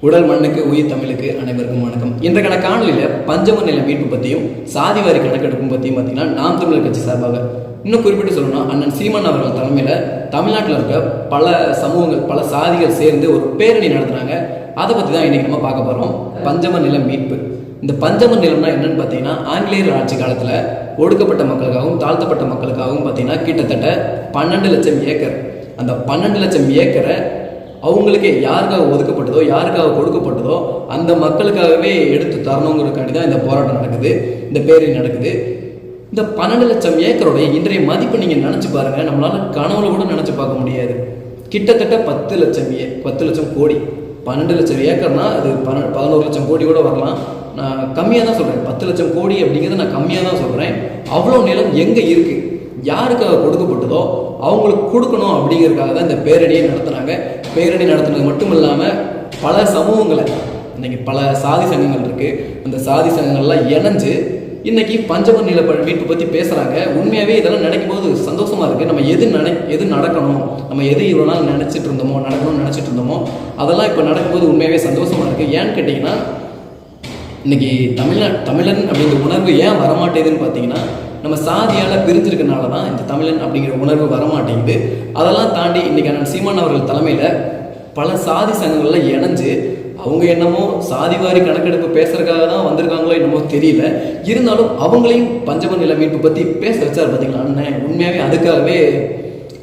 உடல் மண்ணுக்கு உயிர் தமிழுக்கு அனைவருக்கும் வணக்கம். இன்றைக்கான காணொலியில் பஞ்சம நில மீட்பு பற்றியும் சாதிவாரி கணக்கெடுப்பும் பற்றியும் பார்த்தீங்கன்னா நாம் தமிழர் கட்சி சார்பாக இன்னும் குறிப்பிட்டு சொல்லணும்னா அண்ணன் சீமான் அவர்கள் தலைமையில் தமிழ்நாட்டில் இருக்க பல சமூகங்கள் பல சாதிகள் சேர்ந்து ஒரு பேரணி நடத்துனாங்க. அதை பற்றி தான் இன்னைக்கு நம்ம பார்க்க போகிறோம். பஞ்சம நில மீட்பு. இந்த பஞ்சம நிலம்னா என்னன்னு பார்த்தீங்கன்னா ஆங்கிலேயர் ஆட்சி காலத்தில் ஒடுக்கப்பட்ட மக்களுக்காகவும் தாழ்த்தப்பட்ட மக்களுக்காகவும் பார்த்தீங்கன்னா கிட்டத்தட்ட 12 லட்சம் ஏக்கர். அந்த 12 லட்சம் ஏக்கரை அவங்களுக்கே யாருக்காக ஒதுக்கப்பட்டதோ யாருக்காக கொடுக்கப்பட்டதோ அந்த மக்களுக்காகவே எடுத்து தரணுங்கிறதுக்காண்டி தான் இந்த போராட்டம் நடக்குது, இந்த பேரணி நடக்குது. இந்த 12 லட்சம் ஏக்கருடைய இன்றைய மதிப்பு நீங்கள் நினச்சி பாருங்கள். நம்மளால கனவுல கூட நினச்சி பார்க்க முடியாது. கிட்டத்தட்ட 10 லட்சம் கோடி. 12 லட்சம் ஏக்கர்னா அது 11 லட்சம் கோடி கூட வரலாம். நான் கம்மியாக தான் சொல்கிறேன். 10 லட்சம் கோடி அப்படிங்கிறத நான் கம்மியாக தான் சொல்கிறேன். அவ்வளோ நிலம் எங்கே இருக்குது, யாருக்காக கொடுக்கப்பட்டதோ அவங்களுக்கு கொடுக்கணும் அப்படிங்கிறதுக்காக தான் இந்த பேரணியை நடத்துனாங்க. பேரணி நடத்துனது மட்டும் இல்லாமல் பல சமூகங்களை, இன்னைக்கு பல சாதி சங்கங்கள் இருக்குது, அந்த சாதி சங்கங்கள்லாம் இணைஞ்சு இன்னைக்கு பஞ்சம நில மீட்பு பற்றி பேசுகிறாங்க. உண்மையாகவே இதெல்லாம் நினைக்கும் போது சந்தோஷமாக இருக்குது. நம்ம எது நடக்கணும், நம்ம எது இவ்வளோ நாள் நடக்கணும்னு நினச்சிட்டு இருந்தோமோ அதெல்லாம் இப்போ நடக்கும்போது உண்மையாகவே சந்தோஷமாக இருக்குது. ஏன்னு கேட்டிங்கன்னா இன்னைக்கு தமிழன் அப்படிங்கிற உணர்வு ஏன் வரமாட்டேதுன்னு பார்த்தீங்கன்னா நம்ம சாதியால் பிரிஞ்சிருக்கனால தான் இந்த தமிழன் அப்படிங்கிற உணர்வு வரமாட்டேங்குது. அதெல்லாம் தாண்டி இன்றைக்கி அண்ணன் சீமான் அவர்கள் தலைமையில் பல சாதி சங்கங்களில் இணைஞ்சு அவங்க என்னமோ சாதிவாரி கணக்கெடுப்பு பேசுறதுக்காக தான் வந்திருக்காங்களோ என்னமோ தெரியல. இருந்தாலும் அவங்களையும் பஞ்சம நில மீட்பு பற்றி பேச வச்சார் பார்த்தீங்களா அண்ணன். உண்மையாகவே அதுக்காகவே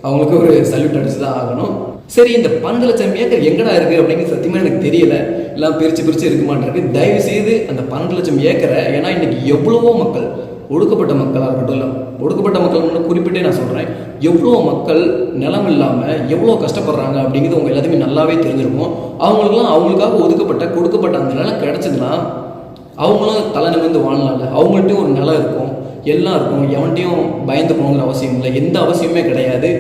அவங்களுக்கு ஒரு சல்யூட் அடிச்சு தான் ஆகணும். சரி, இந்த 12 லட்சம் ஏக்கர் எங்கடா இருக்குது அப்படிங்கிறது சத்தியமாக எனக்கு தெரியல. எல்லாம் பிரித்து இருக்க மாட்டேருக்கு. தயவு செய்து அந்த 12 லட்சம் ஏக்கரை, ஏன்னா இன்னைக்கு எவ்வளவோ மக்கள், ஒடுக்கப்பட்ட மக்களாக இருக்கட்டும், இல்லை ஒடுக்கப்பட்ட மக்கள் குறிப்பிட்டே நான் சொல்கிறேன், எவ்வளோ மக்கள் நிலம் இல்லாமல் எவ்வளோ கஷ்டப்படுறாங்க அப்படிங்கிறது உங்கள் எல்லாத்தையுமே நல்லாவே தெரிஞ்சிருக்கும். அவங்களுக்காக கொடுக்கப்பட்ட அந்த நிலம் கிடச்சிதுன்னா அவங்களும் தலை நிமிர்ந்து வாழலாம்ல. அவங்கள்ட்டையும் ஒரு நிலம் இருக்கும், எல்லாம் இருக்கும், எவன்ட்டையும் பயந்து போகணுங்கிற அவசியம் இல்லை, எந்த அவசியமே கிடையாது.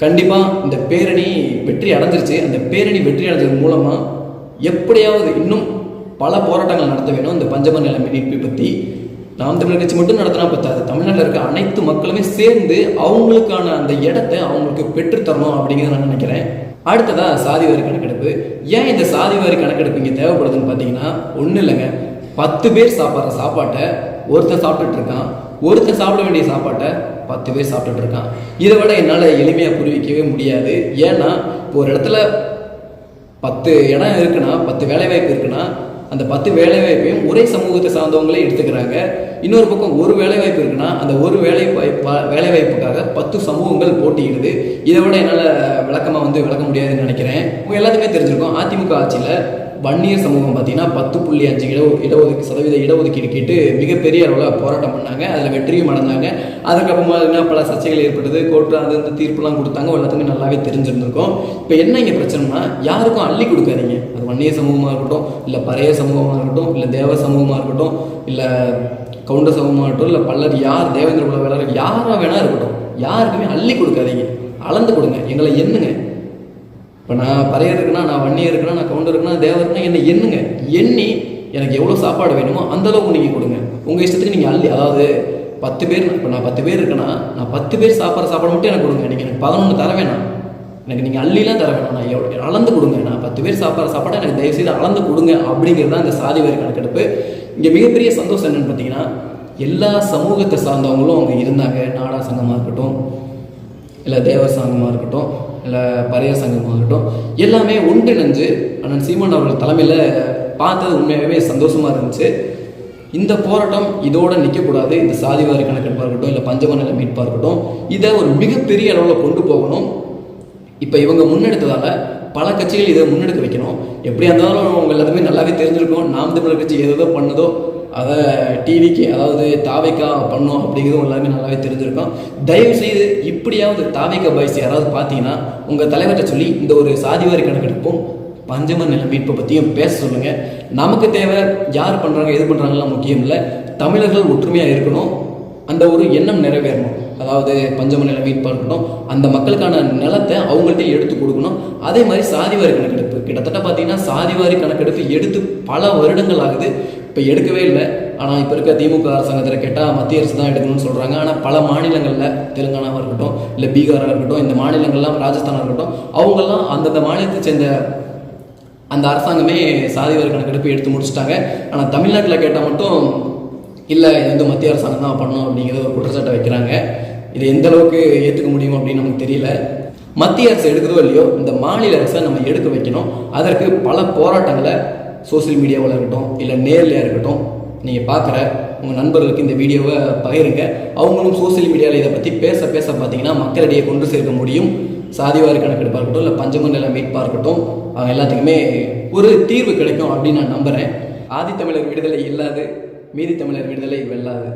கண்டிப்பாக இந்த பேரணி வெற்றி அடைஞ்சிருச்சு. அந்த பேரணி வெற்றி அடைஞ்சது மூலமாக எப்படியாவது இன்னும் பல போராட்டங்கள் நடத்த வேணும். இந்த பஞ்சம நில மீட்பை பற்றி நாம் தமிழர் கட்சி மட்டும் நடத்தினா பத்தாது, தமிழ்நாட்டில் இருக்க அனைத்து மக்களுமே சேர்ந்து அவங்களுக்கான அந்த இடத்தை அவங்களுக்கு பெற்றுத்தரணும் அப்படிங்கிறத நான் நினைக்கிறேன். அடுத்ததாக சாதிவாரி கணக்கெடுப்பு. ஏன் இந்த சாதிவாரி கணக்கெடுப்பு இங்கே தேவைப்படுதுன்னு பார்த்தீங்கன்னா ஒன்றும் இல்லைங்க. 10 பேர் சாப்பிட்ற சாப்பாட்டை ஒருத்தன் சாப்பிட்டுட்டு இருக்கான், ஒருத்தன் சாப்பிட வேண்டிய சாப்பாட்டை 10 பேர் சாப்பிட்டுட்டு இருக்கான். இதை விட என்னால் எளிமையாக புரிவிக்கவே முடியாது. ஏன்னா இப்போ ஒரு இடத்துல 10 இடம் இருக்குன்னா, 10 வேலைவாய்ப்பு இருக்குன்னா, அந்த 10 வேலைவாய்ப்பையும் ஒரே சமூகத்தை சார்ந்தவங்களே எடுத்துக்கிறாங்க. இன்னொரு பக்கம் ஒரு வேலைவாய்ப்பு இருக்குன்னா அந்த ஒரு வேலைவாய்ப்புக்காக 10 சமூகங்கள் போட்டியிடுது. இதை விட என்னால் விளக்க முடியாதுன்னு நினைக்கிறேன். உங்கள் எல்லாத்துக்குமே தெரிஞ்சிருக்கும், அதிமுக ஆட்சியில் வன்னியர் சமூகம் பார்த்தீங்கன்னா 10.5% இடஒதுக்கீடு கேட்டு மிகப்பெரிய அளவில் போராட்டம் பண்ணாங்க. அதில் வெற்றியும் அடைஞ்சாங்க. அதுக்கப்புறமா பல சர்ச்சைகள் ஏற்பட்டது, கோர்ட்டு அது வந்து தீர்ப்புலாம் கொடுத்தாங்க. எல்லாத்துக்குமே நல்லாவே தெரிஞ்சிருந்திருக்கும். இப்போ என்ன இங்கே பிரச்சனைனா, யாருக்கும் அள்ளி கொடுக்காதீங்க. அது வன்னியர் சமூகமாக இருக்கட்டும், இல்லை பறைய சமூகமாக இருக்கட்டும், இல்லை தேவ சமூகமாக இருக்கட்டும், இல்லை கவுண்டர் சமூகமாக இருக்கட்டும், இல்லை பல்லர், யார் தேவேந்திர குல வேளாளர் யாராக வேணா இருக்கட்டும், யாருக்குமே அள்ளி கொடுக்காதீங்க, அளந்து கொடுங்க, எங்களை எண்ணுங்க. இப்போ நான் பறையர் இருக்குன்னா, நான் வன்னியர் இருக்குன்னா, நான் கவுண்டர் இருக்குன்னா, தேவர் இருக்குன்னா என்னை எண்ணுங்க. எண்ணி எனக்கு எவ்வளோ சாப்பாடு வேணுமோ அந்தளவுக்கு நீங்கள் கொடுங்க. உங்கள் இஷ்டத்துக்கு நீங்கள் அள்ளி, அதாவது 10 பேர், இப்போ நான் 10 பேர் இருக்குன்னா நான் 10 பேர் சாப்பிட்ற சாப்பாடு மட்டும் எனக்கு கொடுங்க. நீங்கள் எனக்கு 11 தர வேணாம், எனக்கு நீங்கள் அள்ளிலாம் தர வேணாம், நான் எவ்வளோ அளந்து கொடுங்க. நான் 10 பேர் சாப்பிட்ற சாப்பாடை எனக்கு தயவுசெய்து அளந்து கொடுங்க அப்படிங்கிறது தான் இந்த சாதிவாரி கணக்கெடுப்பு. இங்கே மிகப்பெரிய சந்தோஷம் என்னென்னு பார்த்தீங்கன்னா, எல்லா சமூகத்தை சார்ந்தவங்களும் அவங்க இருந்தாங்க. நாடா சங்கமாக இருக்கட்டும், இல்லை தேவர் சங்கமாக இருக்கட்டும், இல்லை பறைய சங்கமாக இருக்கட்டும், எல்லாமே ஒன்றிணைஞ்சு அண்ணன் சீமான் அவர்கள் தலைமையில் பார்த்தது உண்மையாகவே சந்தோஷமாக இருந்துச்சு. இந்த போராட்டம் இதோடு நிற்கக்கூடாது. இந்த சாதிவாரி கணக்கெடுப்பாக இருக்கட்டும், இல்லை பஞ்சம நில மீட்பாக இருக்கட்டும், இதை ஒரு மிகப்பெரிய அளவில் கொண்டு போகணும். இப்போ இவங்க முன்னெடுத்ததால் பல கட்சிகள் இதை முன்னெடுக்க வைக்கணும். எப்படியா இருந்தாலும் அவங்க எல்லாத்துமே நல்லாவே தெரிஞ்சிருக்கும். நாம் தமிழர் கட்சி ஏதோ பண்ணதோ அதை டிவிக்கு, அதாவது தாவைக்கா பண்ணோம் அப்படிங்கிறதும் எல்லாருமே நல்லாவே தெரிஞ்சிருக்கோம். தயவு செய்து இப்படியாவது தாவைக்கா பாய்ஸ் யாராவது பார்த்தீங்கன்னா உங்கள் தலைவர்கிட்ட சொல்லி இந்த ஒரு சாதிவாரி கணக்கெடுப்பும் பஞ்சம நில மீட்பை பற்றியும் பேச சொல்லுங்கள். நமக்கு தேவை யார் பண்ணுறாங்க எது பண்ணுறாங்கலாம் முக்கியம் இல்லை, தமிழர்கள் ஒற்றுமையாக இருக்கணும், அந்த ஒரு எண்ணம் நிறைவேறணும். அதாவது பஞ்சம நில மீட்பாக இருக்கட்டும், அந்த மக்களுக்கான நிலத்தை அவங்கள்ட்ட எடுத்து கொடுக்கணும். அதே மாதிரி சாதிவாரி கணக்கெடுப்பு, கிட்டத்தட்ட பார்த்தீங்கன்னா சாதிவாரி கணக்கெடுப்பு எடுத்து பல வருடங்கள் ஆகுது, இப்போ எடுக்கவே இல்லை. ஆனால் இப்போ இருக்க திமுக அரசாங்கத்தில் கேட்டால் மத்திய அரசு தான் எடுக்கணும்னு சொல்கிறாங்க. ஆனால் பல மாநிலங்களில், தெலுங்கானாவாக இருக்கட்டும், இல்லை பீகாராக இருக்கட்டும், இந்த மாநிலங்கள்லாம், ராஜஸ்தானாக இருக்கட்டும், அவங்கெல்லாம் அந்தந்த மாநிலத்தை சேர்ந்த அந்த அரசாங்கமே சாதிவாரி கணக்கெடுப்பு எடுத்து முடிச்சிட்டாங்க. ஆனால் தமிழ்நாட்டில் கேட்டால் மட்டும் இல்லை, இது வந்து மத்திய அரசாங்கம் தான் பண்ணணும் அப்படிங்கிற ஒரு குற்றச்சாட்டை வைக்கிறாங்க. இது எந்த அளவுக்கு ஏற்றுக்க முடியும் அப்படின்னு நமக்கு தெரியல. மத்திய அரசு எடுக்கிறதோ இல்லையோ, இந்த மாநில அரசை நம்ம எடுக்க வைக்கணும். அதற்கு பல போராட்டங்களை சோசியல் மீடியாவில் இருக்கட்டும், இல்லை நேர்லையாக இருக்கட்டும், நீங்கள் பார்க்குற உங்கள் நண்பர்களுக்கு இந்த வீடியோவை பகிருங்க. அவங்களும் சோசியல் மீடியாவில் இதை பற்றி பேச பார்த்தீங்கன்னா மக்களிடையே கொண்டு சேர்க்க முடியும். சாதிவாரி கணக்கெடுப்பாக இருக்கட்டும், இல்லை பஞ்சம நில மீட்பாக இருக்கட்டும், அவங்க எல்லாத்துக்குமே ஒரு தீர்வு கிடைக்கும் அப்படின்னு நான் நம்புகிறேன். ஆதித்தமிழர் விடுதலை இல்லாது மீதி தமிழர் விடுதலை வெல்லாது.